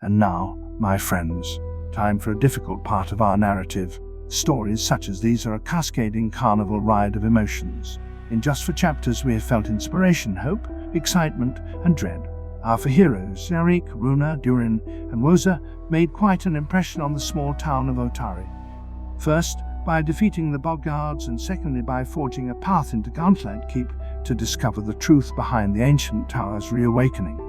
And now, my friends, time for a difficult part of our narrative. Stories such as these are a cascading carnival ride of emotions. In just 4 chapters we have felt inspiration, hope, excitement, and dread. Our 4 heroes, Eric, Runa, Durin, and Woza, made quite an impression on the small town of Otari. First, by defeating the Bogards, and secondly by forging a path into Gauntlet Keep to discover the truth behind the ancient tower's reawakening.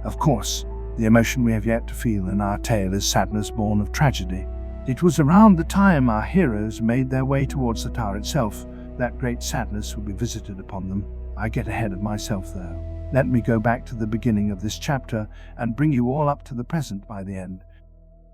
Of course, the emotion we have yet to feel in our tale is sadness born of tragedy. It was around the time our heroes made their way towards the tower itself that great sadness would be visited upon them. I get ahead of myself though. Let me go back to the beginning of this chapter and bring you all up to the present by the end.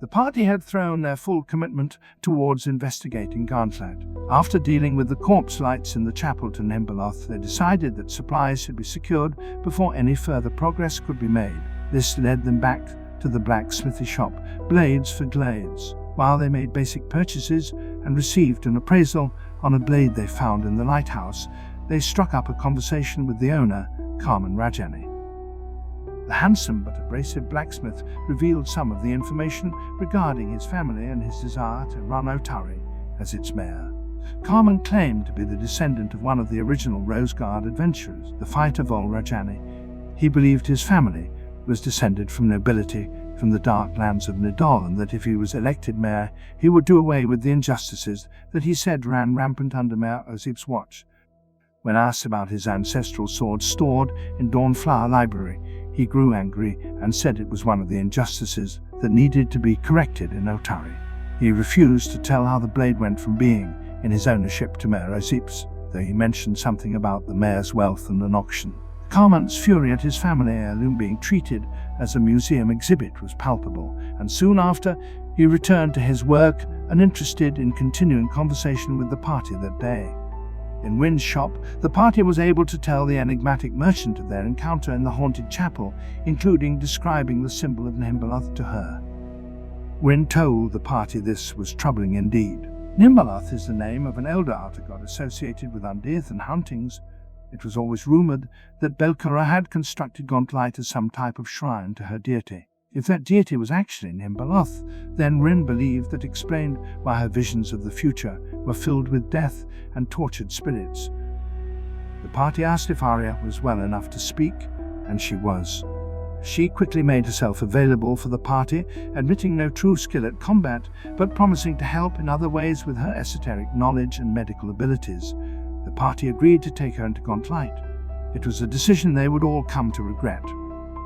The party had thrown their full commitment towards investigating Gauntlet. After dealing with the corpse lights in the chapel to Nimbaloth, they decided that supplies should be secured before any further progress could be made. This led them back to the blacksmithy shop, Blades for Glades. While they made basic purchases and received an appraisal on a blade they found in the lighthouse, they struck up a conversation with the owner, Carmen Rajani. The handsome but abrasive blacksmith revealed some of the information regarding his family and his desire to run Otari as its mayor. Carmen claimed to be the descendant of one of the original Rose Guard adventurers, the fighter Vol Rajani. He believed his family was descended from nobility from the dark lands of Nidal, and that if he was elected mayor, he would do away with the injustices that he said ran rampant under Mayor Ozip's watch. When asked about his ancestral sword stored in Dawnflower Library, he grew angry and said it was one of the injustices that needed to be corrected in Otari. He refused to tell how the blade went from being in his ownership to Mayor Ozip's, though he mentioned something about the mayor's wealth and an auction. Carmen's fury at his family heirloom being treated as a museum exhibit was palpable, and soon after he returned to his work, uninterested in continuing conversation with the party that day. In Wynn's shop, the party was able to tell the enigmatic merchant of their encounter in the haunted chapel, including describing the symbol of Nimbaloth to her. Wynn told the party this was troubling indeed. Nimbaloth is the name of an elder Artagod associated with undeath and hauntings. It was always rumored that Belkara had constructed Gauntlet as some type of shrine to her deity. If that deity was actually Nimbaloth, then Rin believed that explained why her visions of the future were filled with death and tortured spirits. The party asked if Arya was well enough to speak, and she was. She quickly made herself available for the party, admitting no true skill at combat, but promising to help in other ways with her esoteric knowledge and medical abilities. The party agreed to take her into Gauntlet. It was a decision they would all come to regret.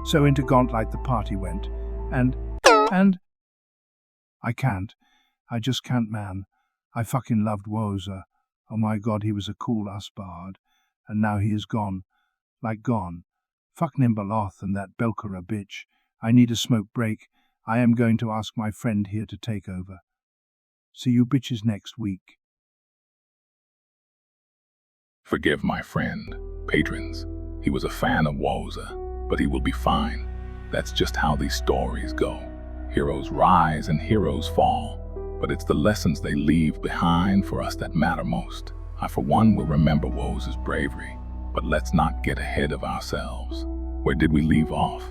So into Gauntlet the party went, and I just can't, man. I fucking loved Woza. Oh my god, he was a cool-ass bard. And now he is gone. Like gone. Fuck Nimbaloth and that Belkara bitch. I need a smoke break. I am going to ask my friend here to take over. See you bitches next week. Forgive my friend, patrons. He was a fan of Woza, but he will be fine. That's just how these stories go. Heroes rise and heroes fall, but it's the lessons they leave behind for us that matter most. I, for one, will remember Woza's bravery, but let's not get ahead of ourselves. Where did we leave off?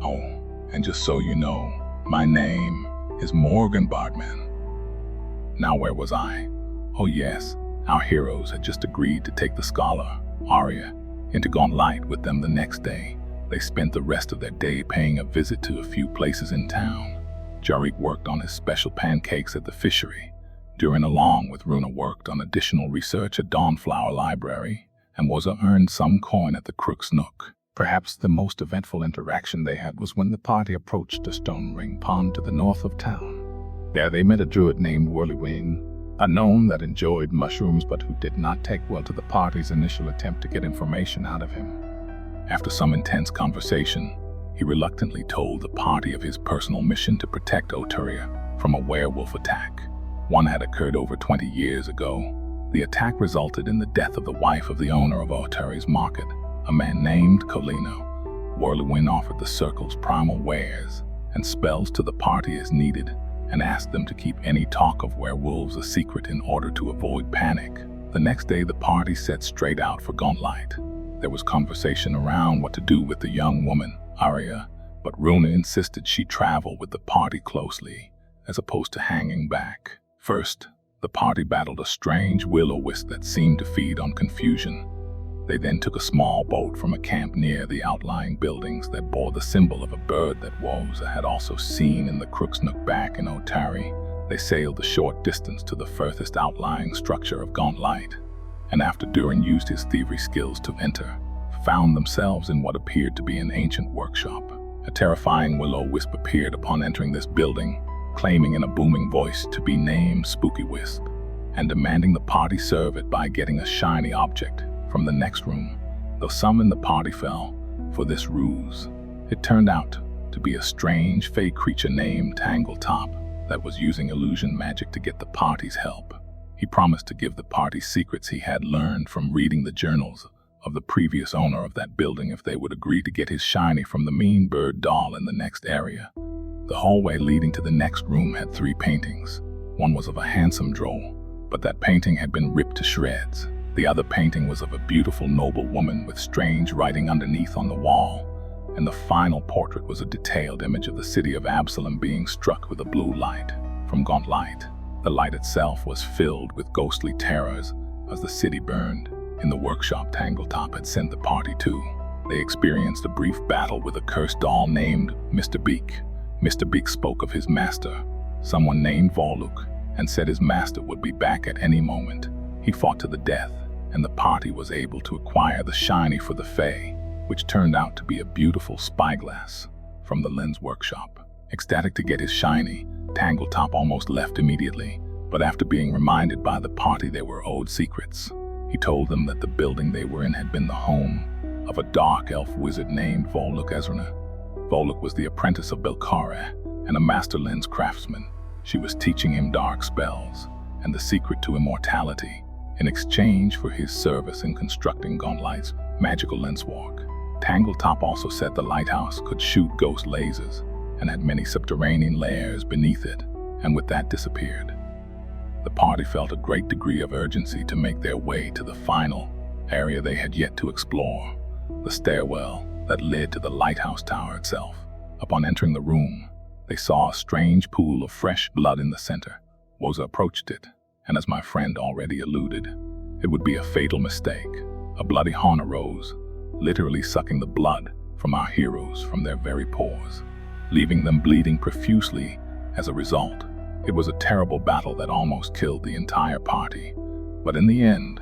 Oh, and just so you know, my name is Morgan Bardman. Now where was I? Oh yes, our heroes had just agreed to take the scholar, Arya, into Gauntlet with them the next day. They spent the rest of their day paying a visit to a few places in town. Jarek worked on his special pancakes at the fishery. Durin, along with Runa, worked on additional research at Dawnflower Library, and Woza earned some coin at the Crook's Nook. Perhaps the most eventful interaction they had was when the party approached a stone ring pond to the north of town. There they met a druid named Whirlywing, a gnome that enjoyed mushrooms but who did not take well to the party's initial attempt to get information out of him. After some intense conversation, he reluctantly told the party of his personal mission to protect Oturia from a werewolf attack. One had occurred over 20 years ago. The attack resulted in the death of the wife of the owner of Oturia's market, a man named Colino. Whirlywing offered the circle's primal wares and spells to the party as needed, and asked them to keep any talk of werewolves a secret in order to avoid panic. The next day, the party set straight out for Gauntlet. There was conversation around what to do with the young woman, Arya, but Runa insisted she travel with the party closely, as opposed to hanging back. First, the party battled a strange will-o-wisp that seemed to feed on confusion. They then took a small boat from a camp near the outlying buildings that bore the symbol of a bird that Woza had also seen in the Crook's Nook back in Otari. They sailed the short distance to the furthest outlying structure of Gauntlet, and after Durin used his thievery skills to enter, found themselves in what appeared to be an ancient workshop. A terrifying will-o-wisp appeared upon entering this building, claiming in a booming voice to be named Spooky Wisp, and demanding the party serve it by getting a shiny object from the next room. Though some in the party fell for this ruse, it turned out to be a strange fey creature named Tangletop that was using illusion magic to get the party's help. He promised to give the party secrets he had learned from reading the journals of the previous owner of that building if they would agree to get his shiny from the mean bird doll in the next area. The hallway leading to the next room had 3 paintings. One was of a handsome droll, but that painting had been ripped to shreds. The other painting was of a beautiful noble woman with strange writing underneath on the wall, and the final portrait was a detailed image of the city of Absalom being struck with a blue light from Gauntlet. The light itself was filled with ghostly terrors as the city burned. In the workshop Tangletop had sent the party to, they experienced a brief battle with a cursed doll named Mr. Beak. Mr. Beak spoke of his master, someone named Voluk, and said his master would be back at any moment. He fought to the death, and the party was able to acquire the shiny for the Fae, which turned out to be a beautiful spyglass from the lens workshop. Ecstatic to get his shiny, Tangletop almost left immediately, but after being reminded by the party they were owed secrets, he told them that the building they were in had been the home of a dark elf wizard named Voluk Ezrana. Voluk was the apprentice of Belkara and a master lens craftsman. She was teaching him dark spells and the secret to immortality in exchange for his service in constructing Gauntlet's magical lens walk. Tangletop also said the lighthouse could shoot ghost lasers and had many subterranean layers beneath it, and with that disappeared. The party felt a great degree of urgency to make their way to the final area they had yet to explore, the stairwell that led to the lighthouse tower itself. Upon entering the room, they saw a strange pool of fresh blood in the center. Woza approached it, and as my friend already alluded, it would be a fatal mistake. A bloody horn arose, literally sucking the blood from our heroes from their very pores, leaving them bleeding profusely as a result. It was a terrible battle that almost killed the entire party, but in the end,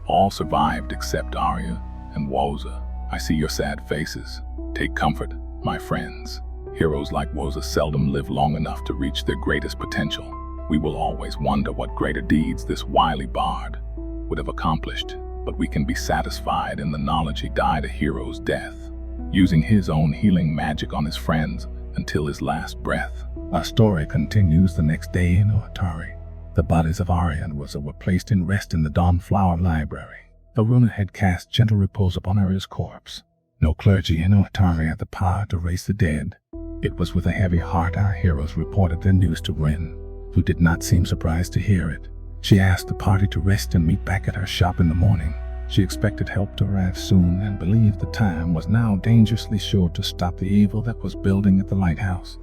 all survived except Arya and Woza. I see your sad faces. Take comfort, my friends. Heroes like Woza seldom live long enough to reach their greatest potential. We will always wonder what greater deeds this wily bard would have accomplished, but we can be satisfied in the knowledge he died a hero's death, using his own healing magic on his friends until his last breath. Our story continues the next day in Otari. The bodies of Arya and Woza were placed in rest in the Dawnflower Library. The Runa had cast gentle repose upon Arya's corpse. No clergy in Otari had the power to raise the dead. It was with a heavy heart our heroes reported their news to Rin, who did not seem surprised to hear it. She asked the party to rest and meet back at her shop in the morning. She expected help to arrive soon and believed the time was now dangerously sure to stop the evil that was building at the lighthouse.